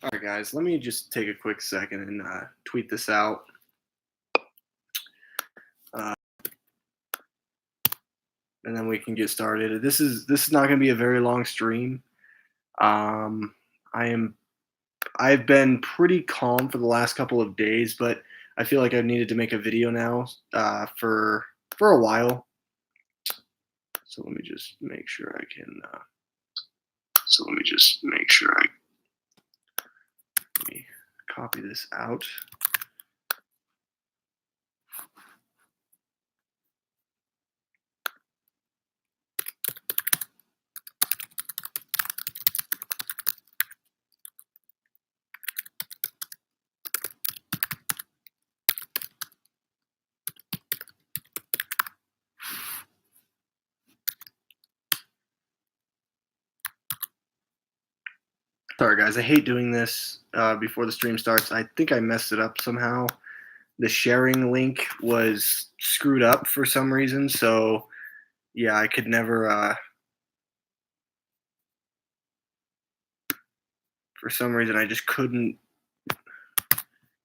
All right, guys, let me just take a quick second and tweet this out. Uh, and then we can get started. This is not going to be a very long stream. Um, I've been pretty calm for the last couple of days, but I feel like I needed to make a video now for a while. So let me just make sure I can. Let me copy this out. Sorry, guys. I hate doing this before the stream starts. I think I messed it up somehow. The sharing link was screwed up for some reason. So, yeah, I could never. For some reason, I just couldn't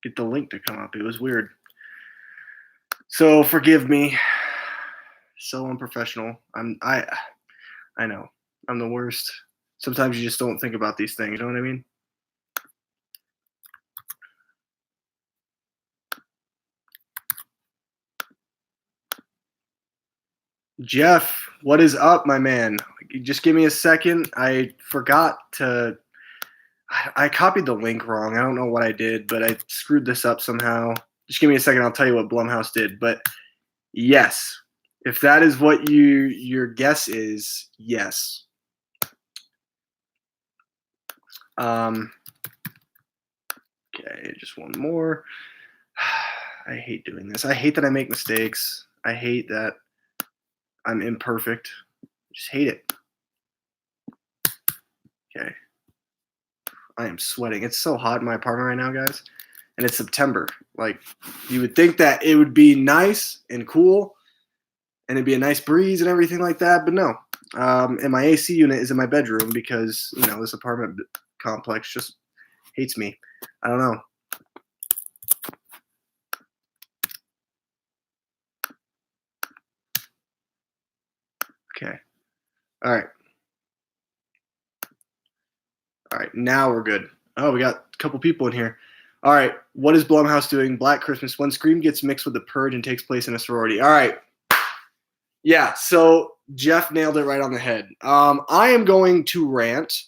get the link to come up. It was weird. So forgive me. So unprofessional. I know. I'm the worst. Sometimes you just don't think about these things. You know what I mean? Jeff, what is up, my man? Just give me a second. I forgot to. I copied the link wrong. I don't know what I did, but I screwed this up somehow. Just give me a second. I'll tell you what Blumhouse did. But yes, if that is what your guess is, yes. Okay, just one more. I hate doing this. I hate that I make mistakes. I hate that I'm imperfect. I just hate it. Okay. I am sweating. It's so hot in my apartment right now, guys. And it's September. Like, you would think that it would be nice and cool and it'd be a nice breeze and everything like that, but no. And my AC unit is in my bedroom because, this apartment complex just hates me. I don't know. Okay. All right. Now we're good. Oh, we got a couple people in here. All right. What is Blumhouse doing? Black Christmas. When Scream gets mixed with The Purge and takes place in a sorority. All right. Yeah. So Jeff nailed it right on the head. I am going to rant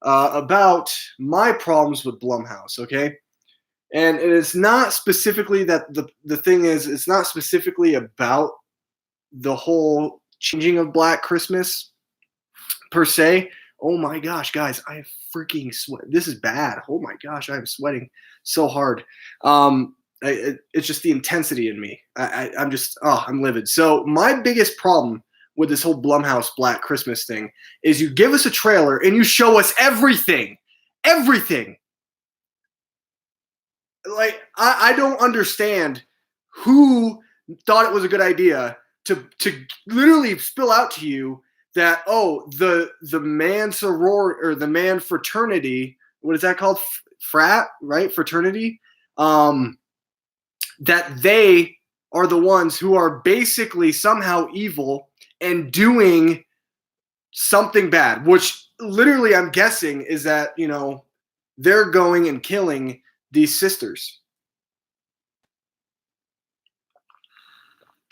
about my problems with Blumhouse. Okay. And it is not specifically that the thing is, it's not specifically about the whole changing of Black Christmas per se. Oh my gosh, guys, I freaking sweat. This is bad. Oh my gosh, I'm sweating so hard. It's just the intensity in me. I'm livid. So my biggest problem with this whole Blumhouse Black Christmas thing is you give us a trailer and you show us everything. Everything. Like, I don't understand who thought it was a good idea to literally spill out to you that, the man sorority or the man fraternity, what is that called? Frat, right? Fraternity. That they are the ones who are basically somehow evil and doing something bad, which literally I'm guessing is that, they're going and killing these sisters.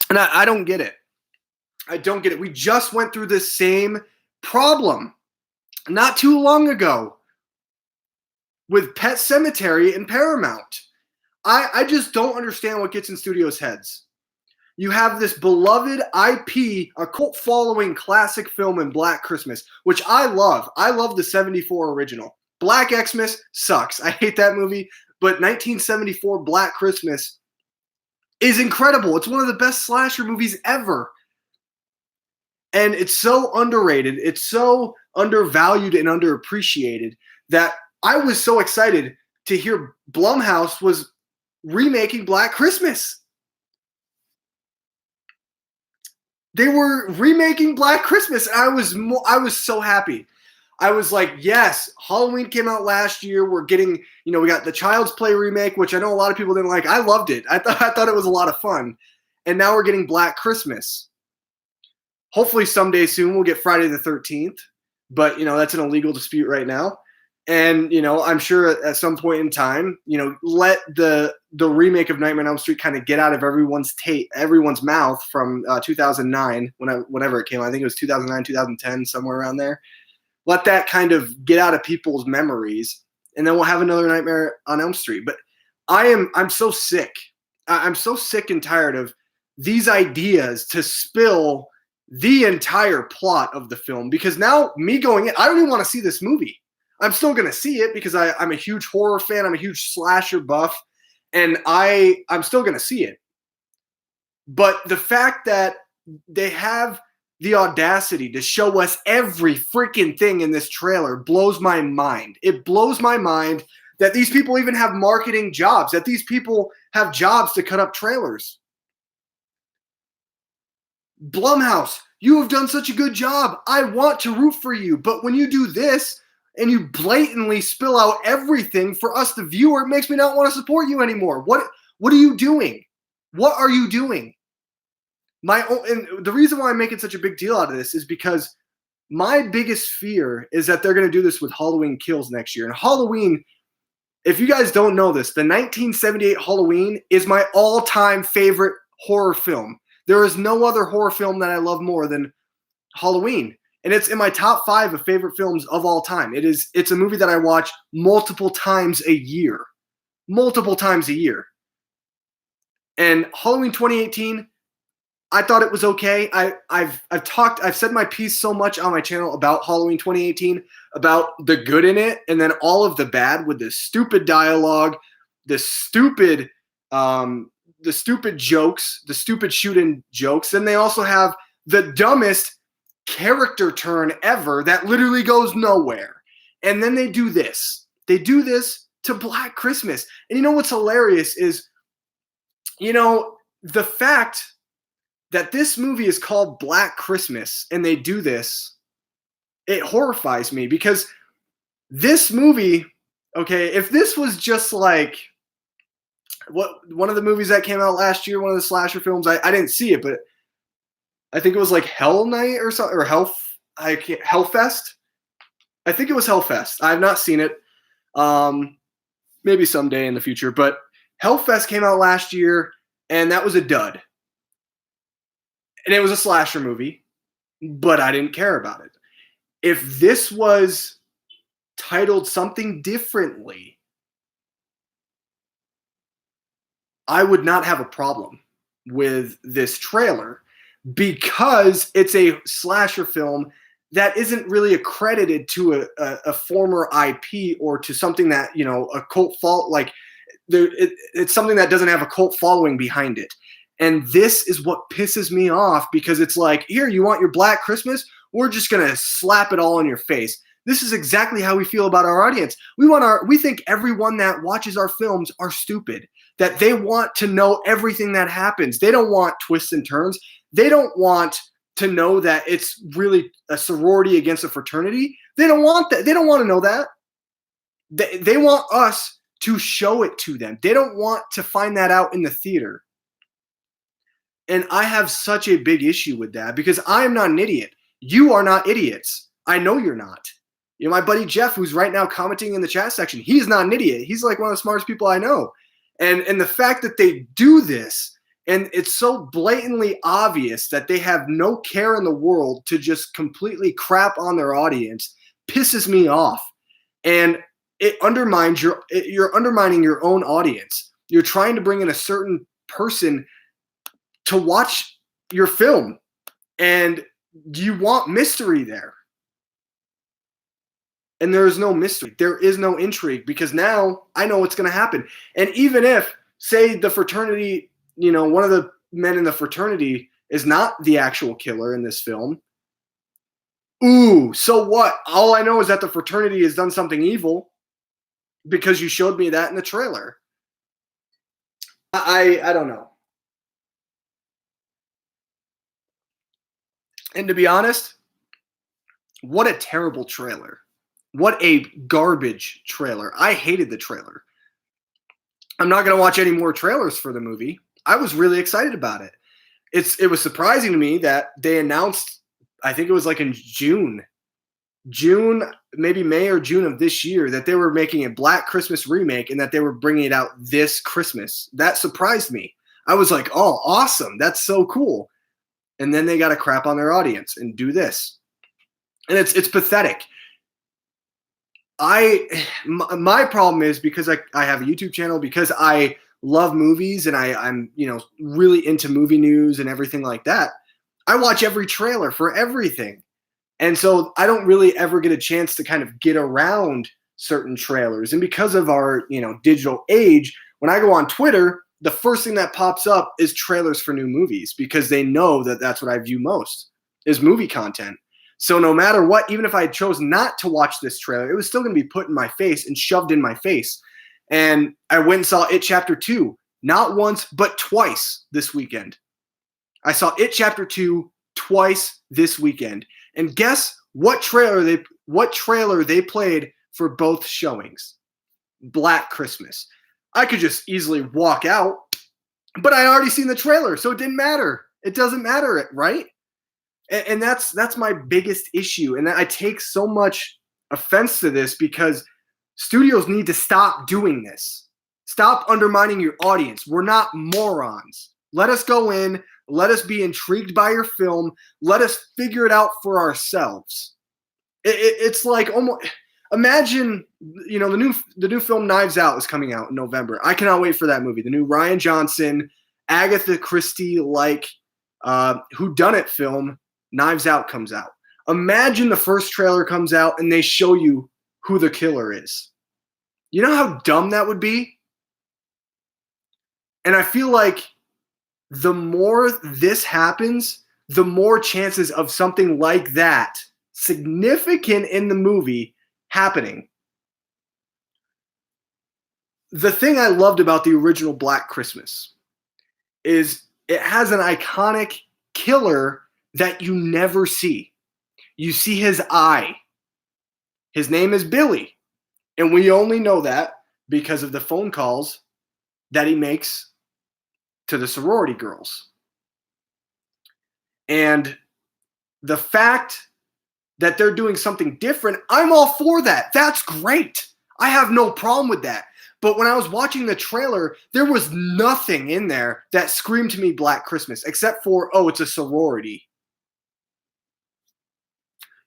And I don't get it. I don't get it. We just went through this same problem not too long ago with Pet Sematary and Paramount. I just don't understand what gets in studios' heads. You have this beloved IP, a cult following classic film in Black Christmas, which I love. I love the 74 original. Black Xmas sucks. I hate that movie. But 1974 Black Christmas is incredible. It's one of the best slasher movies ever. And it's so underrated. It's so undervalued and underappreciated that I was so excited to hear Blumhouse was remaking Black Christmas. They were remaking Black Christmas, and I was so happy. I was like, yes, Halloween came out last year. We're getting, we got the Child's Play remake, which I know a lot of people didn't like. I loved it. I thought it was a lot of fun. And now we're getting Black Christmas. Hopefully someday soon we'll get Friday the 13th, but that's an illegal dispute right now. And I'm sure at some point in time, let the remake of Nightmare on Elm Street kind of get out of everyone's mouth from 2009, whenever it came out. I think it was 2009, 2010, somewhere around there. Let that kind of get out of people's memories, and then we'll have another Nightmare on Elm Street. But I'm so sick. I'm so sick and tired of these ideas to spill the entire plot of the film, because now me going in, I don't even want to see this movie. I'm still going to see it because I'm a huge horror fan. I'm a huge slasher buff, and I'm still going to see it. But the fact that they have the audacity to show us every freaking thing in this trailer blows my mind. It blows my mind that these people even have marketing jobs, that these people have jobs to cut up trailers. Blumhouse, you have done such a good job. I want to root for you. But when you do this and you blatantly spill out everything for us, the viewer, it makes me not want to support you anymore. What are you doing? What are you doing? And the reason why I'm making such a big deal out of this is because my biggest fear is that they're going to do this with Halloween Kills next year. And Halloween, if you guys don't know this, the 1978 Halloween is my all-time favorite horror film. There is no other horror film that I love more than Halloween. And it's in my top 5 of favorite films of all time. It's a movie that I watch multiple times a year. Multiple times a year. And Halloween 2018, I thought it was okay. I've said my piece so much on my channel about Halloween 2018, about the good in it, and then all of the bad with the stupid dialogue, the stupid jokes, the stupid shoot-in jokes. Then they also have the dumbest character turn ever that literally goes nowhere. And then they do this. They do this to Black Christmas. And you know what's hilarious is, the fact that this movie is called Black Christmas and they do this, it horrifies me, because this movie, okay, if this was just like one of the movies that came out last year, one of the slasher films, I didn't see it, but I think it was like Hell Night or something, or Hellfest. I think it was Hellfest. I have not seen it. Maybe someday in the future, but Hellfest came out last year and that was a dud. And it was a slasher movie, but I didn't care about it. If this was titled something differently, I would not have a problem with this trailer, because it's a slasher film that isn't really accredited to a former IP or to something that, a cult it's something that doesn't have a cult following behind it. And this is what pisses me off, because it's like, here, you want your Black Christmas? We're just going to slap it all in your face. This is exactly how we feel about our audience. We think everyone that watches our films are stupid, that they want to know everything that happens. They don't want twists and turns. They don't want to know that it's really a sorority against a fraternity. They don't want that. They don't want to know that. They want us to show it to them. They don't want to find that out in the theater. And I have such a big issue with that, because I am not an idiot. You are not idiots. I know you're not. My buddy Jeff, who's right now commenting in the chat section, he's not an idiot. He's like one of the smartest people I know. And the fact that they do this, and it's so blatantly obvious that they have no care in the world to just completely crap on their audience, pisses me off. And it undermines you're undermining your own audience. You're trying to bring in a certain person to watch your film, and you want mystery there. And there is no mystery. There is no intrigue, because now I know what's going to happen. And even if, say, the fraternity, one of the men in the fraternity is not the actual killer in this film, ooh, so what? All I know is that the fraternity has done something evil, because you showed me that in the trailer. I don't know. And to be honest, what a terrible trailer. What a garbage trailer. I hated the trailer. I'm not going to watch any more trailers for the movie. I was really excited about it. It was surprising to me that they announced, I think it was like in June, maybe May or June of this year, that they were making a Black Christmas remake and that they were bringing it out this Christmas. That surprised me. I was like, oh, awesome. That's so cool. And then they got to crap on their audience and do this. And it's pathetic. My problem is because I have a YouTube channel, because I love movies and I'm really into movie news and everything like that. I watch every trailer for everything. And so I don't really ever get a chance to kind of get around certain trailers. And because of our, digital age, when I go on Twitter, the first thing that pops up is trailers for new movies, because they know that that's what I view most is movie content. So no matter what, even if I chose not to watch this trailer, it was still going to be put in my face and shoved in my face. And I went and saw It Chapter 2, not once, but twice this weekend. I saw It Chapter 2 twice this weekend. And guess what trailer they played for both showings? Black Christmas. I could just easily walk out, but I already seen the trailer, so it didn't matter. It doesn't matter, right? And that's my biggest issue. And I take so much offense to this, because studios need to stop doing this. Stop undermining your audience. We're not morons. Let us go in. Let us be intrigued by your film. Let us figure it out for ourselves. It's like almost imagine, the new film Knives Out is coming out in November. I cannot wait for that movie. The new Rian Johnson, Agatha Christie whodunit film Knives Out comes out. Imagine the first trailer comes out and they show you who the killer is. You know how dumb that would be? And I feel like the more this happens, the more chances of something like that, significant in the movie, happening. The thing I loved about the original Black Christmas is it has an iconic killer that you never see. You see his eye. His name is Billy. And we only know that because of the phone calls that he makes to the sorority girls. And the fact that they're doing something different, I'm all for that. That's great. I have no problem with that. But when I was watching the trailer, there was nothing in there that screamed to me Black Christmas, except for, oh, it's a sorority.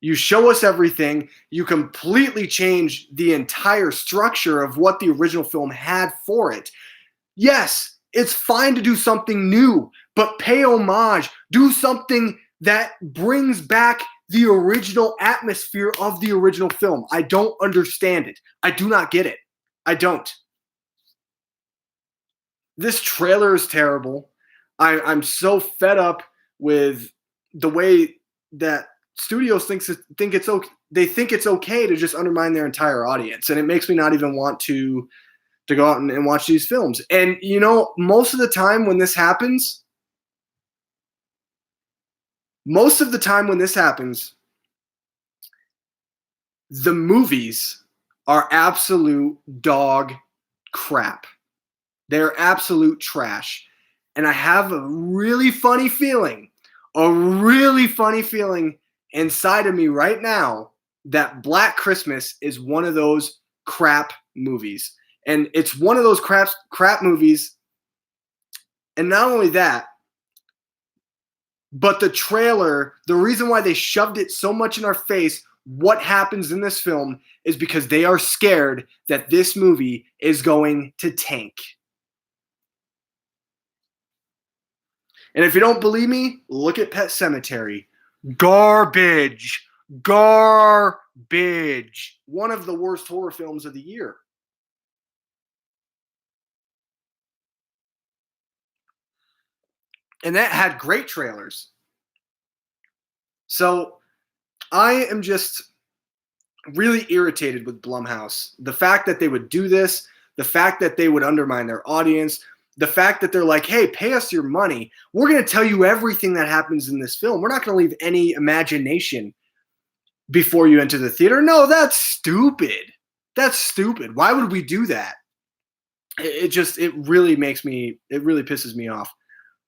You show us everything. You completely change the entire structure of what the original film had for it. Yes, it's fine to do something new, but pay homage. Do something that brings back the original atmosphere of the original film. I don't understand it. I do not get it. I don't. This trailer is terrible. I'm so fed up with the way that studios think it's okay. They think it's okay to just undermine their entire audience, and it makes me not even want to go out and watch these films. And most of the time when this happens, the movies are absolute dog crap. They're absolute trash. And I have a really funny feeling inside of me right now that Black Christmas is one of those crap movies. And it's one of those crap movies. And not only that, but the trailer, the reason why they shoved it so much in our face, what happens in this film, is because they are scared that this movie is going to tank. And if you don't believe me, look at Pet Sematary. Garbage. One of the worst horror films of the year. And that had great trailers. So I am just really irritated with Blumhouse. The fact that they would do this, the fact that they would undermine their audience, the fact that they're like, hey, pay us your money. We're going to tell you everything that happens in this film. We're not going to leave any imagination. before you enter the theater. No, that's stupid. That's stupid. Why would we do that? It really pisses me off.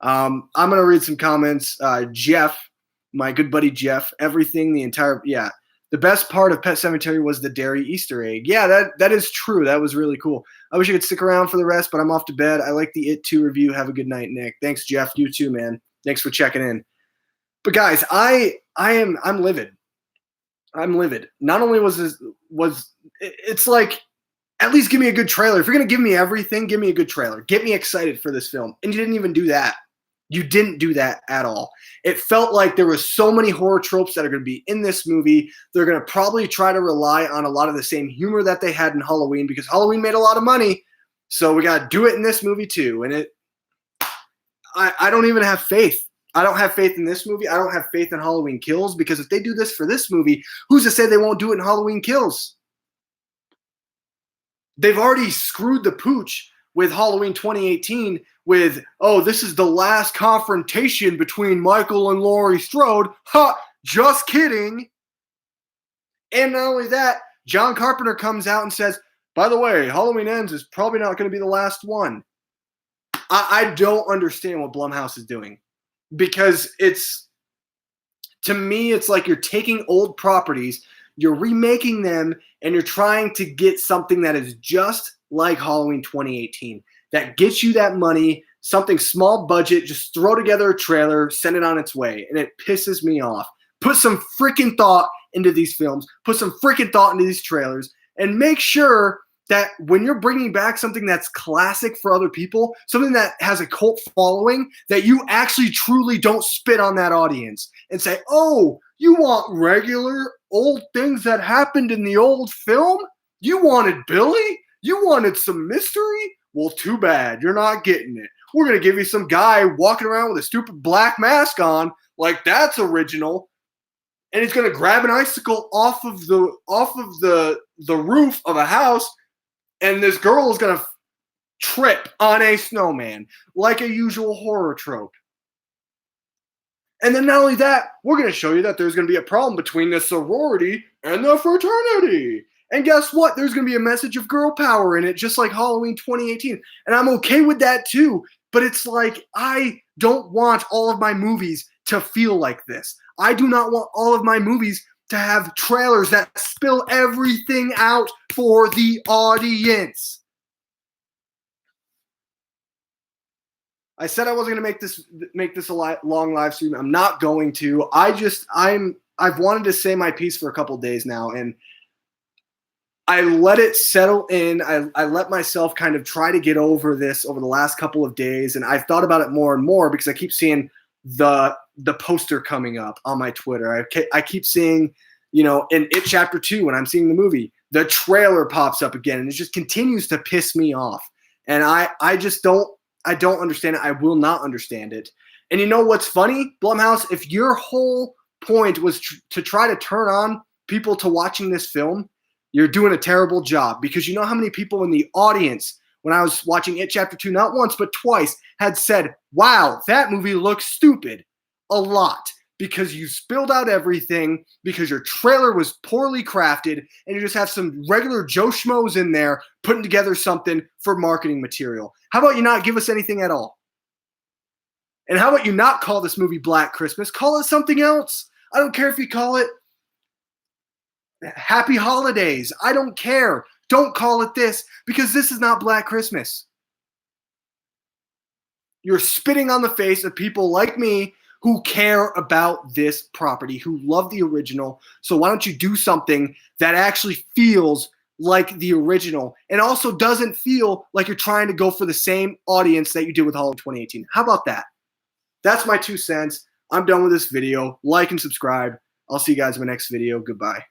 I'm gonna read some comments. Jeff, my good buddy Jeff, the best part of Pet Sematary was the dairy Easter egg. Yeah, that is true. That was really cool. I wish I could stick around for the rest, but I'm off to bed. I like the It 2 review. Have a good night, Nick. Thanks, Jeff. You too, man. Thanks for checking in. But guys, I'm livid. I'm livid. Not only it's like, at least give me a good trailer. If you're gonna give me everything, give me a good trailer. Get me excited for this film. And you didn't even do that. You didn't do that at all. It felt like there was so many horror tropes that are going to be in this movie. They're going to probably try to rely on a lot of the same humor that they had in Halloween because Halloween made a lot of money. So we got to do it in this movie too. And I don't even have faith. I don't have faith in this movie. I don't have faith in Halloween Kills because if they do this for this movie, who's to say they won't do it in Halloween Kills? They've already screwed the pooch with Halloween 2018 with, oh, this is the last confrontation between Michael and Laurie Strode. Ha! Just kidding. And not only that, John Carpenter comes out and says, by the way, Halloween Ends is probably not going to be the last one. I don't understand what Blumhouse is doing because to me, it's like you're taking old properties, you're remaking them, and you're trying to get something that is just like Halloween 2018. That gets you that money, something small budget, just throw together a trailer, send it on its way. And it pisses me off. Put some freaking thought into these films. Put some freaking thought into these trailers. And make sure that when you're bringing back something that's classic for other people, something that has a cult following, that you actually truly don't spit on that audience and say, oh, you want regular old things that happened in the old film? You wanted Billy? You wanted some mystery? Well, too bad. You're not getting it. We're going to give you some guy walking around with a stupid black mask on, like that's original. And he's going to grab an icicle off of the roof of a house, and this girl is going to trip on a snowman, like a usual horror trope. And then not only that, we're going to show you that there's going to be a problem between the sorority and the fraternity. And guess what? There's going to be a message of girl power in it, just like Halloween 2018. And I'm okay with that too. But it's like, I don't want all of my movies to feel like this. I do not want all of my movies to have trailers that spill everything out for the audience. I said I wasn't going to make this a long live stream. I'm not going to. I've wanted to say my piece for a couple days now, and I let it settle in. I let myself kind of try to get over this over the last couple of days, and I've thought about it more and more because I keep seeing the poster coming up on my Twitter. I keep seeing, in It Chapter 2 when I'm seeing the movie, the trailer pops up again, and it just continues to piss me off. And I just don't understand it. I will not understand it. And you know what's funny, Blumhouse? If your whole point was to try to turn on people to watching this film, you're doing a terrible job, because you know how many people in the audience, when I was watching It Chapter 2, not once but twice, had said, wow, that movie looks stupid. A lot. Because you spilled out everything, because your trailer was poorly crafted, and you just have some regular Joe Schmoes in there putting together something for marketing material. How about you not give us anything at all? And how about you not call this movie Black Christmas? Call it something else. I don't care if you call it Happy Holidays. I don't care. Don't call it this, because this is not Black Christmas. You're spitting on the face of people like me who care about this property, who love the original. So why don't you do something that actually feels like the original and also doesn't feel like you're trying to go for the same audience that you did with Halloween 2018? How about that? That's my 2 cents. I'm done with this video. Like and subscribe. I'll see you guys in my next video. Goodbye.